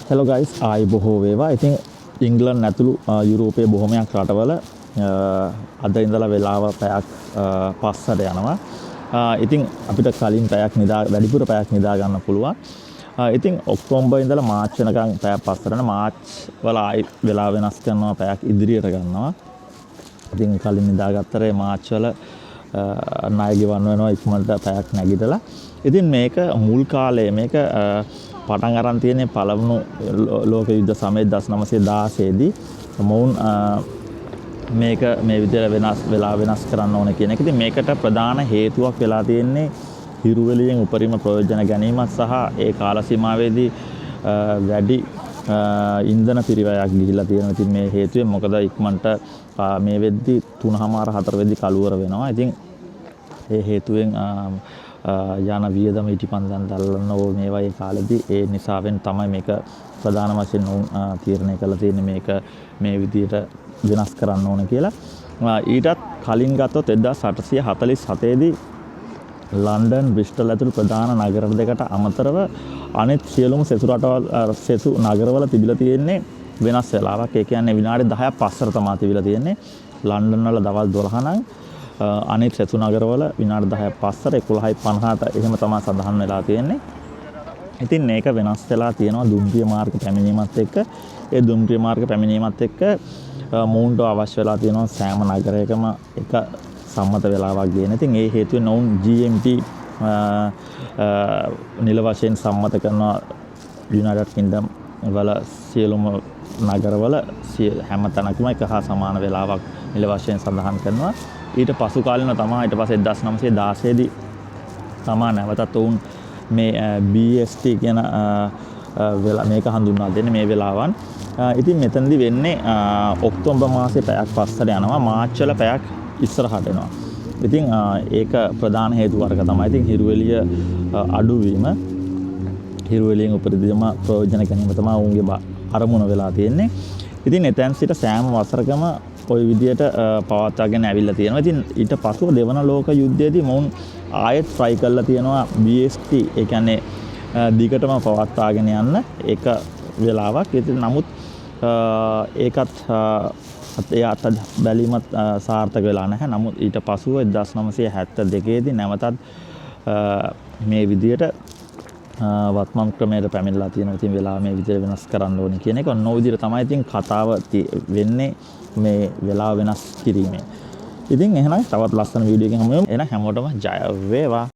Hello guys, ආයි බොහෝ වේවා. ඉතින් ඉංග්ලන්ඩ් ඇතුළු යුරෝපයේ බොහොමයක් රටවල අද ඉඳලා වෙලාව පැයක් පස්සට යනවා. ඉතින් අපිට කලින් පැයක් වැඩිපුර පැයක් නිදා ගන්න පුළුවන්. ඉතින් ඔක්තෝබර් ඉඳලා මාර්ච් වෙනකන් පැයක් පස්සට යන මාර්ච් වල ආයි වෙලාව වෙනස් කරනවා පැයක් ඉදිරියට ගන්නවා. ඉතින් කලින් නිදාගත්තට මාර්ච් වල ණය ගෙවන්න වෙනවා ඉක්මනට පැයක් නැගිටලා. ඉතින් මේක මුල් කාලේ මේක පටන් අරන් තියෙන්නේ පළවෙනි ලෝක යුද්ධ සමයේ 1916 දී මොවුන් මේක මේ විදිහට වෙනස් කරන්න ඕන කියන එක. ඉතින් මේකට ප්‍රධාන හේතුවක් වෙලා තියෙන්නේ හිරුවෙලියෙන් උපරිම ප්‍රයෝජන ගැනීමත් සහ ඒ කාල සීමාවේදී වැඩි ඉන්ධන පිරිවැයක් ගිහිලා තියෙනවා. ඉතින් මේ හේතුවෙන් මොකද ඉක්මනට මේ වෙද්දි 3:00 වෙද්දි කලුවර වෙනවා. ඉතින් ඒ හේතුවෙන් යන වියදම ඉටිපන්දන් දල්ලන්න ඕ මේවා ඒ කාලෙදී ඒ නිසාවෙන් තමයි මේක ප්‍රධාන වශයෙන් තීරණය කරලා තියෙන්නේ මේක මේ විදිහට වෙනස් කරන්න ඕන කියලා. ඊටත් කලින් ගත්තොත් 1847 දී ලන්ඩන් බ්‍රිස්ටල් ඇතුළු ප්‍රධාන නගර දෙකට අමතරව අනෙක් සියලුම සෙසු නගරවල තිබිලා තියෙන්නේ වෙනස් වෙලාවක්. ඒ කියන්නේ විනාඩි 10ක් පස්සට තමයි තිබිලා තියෙන්නේ. ලන්ඩන් වල දවල් 12 නම් අනෙක් සෙසු නගරවල විනාඩි 10ක් පස්සට 11:50ට එහෙම තමයි සඳහන් වෙලා තියෙන්නේ. ඉතින් මේක වෙනස් වෙලා තියෙනවා දුම්රිය මාර්ග පැමිණීමත් එක්ක. ඒ දුම්රිය මාර්ග පැමිණීමත් එක්ක මොවුන්ට අවශ්‍ය වෙලා තියෙනවා සෑම නගරයකම එක සම්මත වෙලාවක් ගේන. ඉතින් ඒ හේතුවෙන් ඔවුන් GMT නිල වශයෙන් සම්මත කරනවා යුනයිටඩ් කින්ග්ඩම් වල සියලුම නගරවල හැම තැනකම එක හා සමාන වෙලාවක් නිල වශයෙන් සඳහන් කරනවා. ඊට පසු කාලිනව තමයි ඊට පස්සේ 1916 දී තමයි නැවතත් ඔවුන් මේ BST කියන මේක හඳුන්වා දෙන්නේ මේ වෙලාවන්. ඉතින් මෙතනදී වෙන්නේ ඔක්තෝබර් මාසේ පැයක් පස්සට යනවා මාර්ච් වල පැයක් ඉස්සරහට එනවා. ඉතින් ඒක ප්‍රධාන හේතු වර්ග තමයි. ඉතින් හිරුවෙලිය අඩුවීම හිරුවෙලියෙන් උපරිම ප්‍රයෝජන ගැනීම තමයි ඔවුන්ගේ අරමුණ වෙලා තියෙන්නේ. ඉතින් එතෙන් සිට සෑම වසරකම ওই විදියට පවත්වාගෙන ඇවිල්ලා තියෙනවා. ඉතින් ඊට පසුව දෙවන ලෝක යුද්ධයේදී මොවුන් ආයෙත් try කරලා තියෙනවා BST. ඒ කියන්නේ දිගටම පවත්වාගෙන යන්න ඒක වෙලාවක්. ඉතින් නමුත් ඒකත් එයාට බැලීමත් සාර්ථක වෙලා නැහැ. නමුත් ඊට පසුව 1972 දී නැවතත් මේ විදියට වත්මන් ක්‍රමයට පැමිණලා තියෙනවා. ඉතින් වෙලාව මේ විදියට වෙනස් කරන්න ඕනේ කියන එක. ඔන්න ඔය විදියට තමයි ඉතින් කතාව වෙන්නේ මේ වෙලාව වෙනස් කිරීමේ. ඉතින් එහෙනම් තවත් ලස්සන වීඩියෝ එකකින් හමු වෙමු. එහෙනම් හැමෝටම ජය වේවා.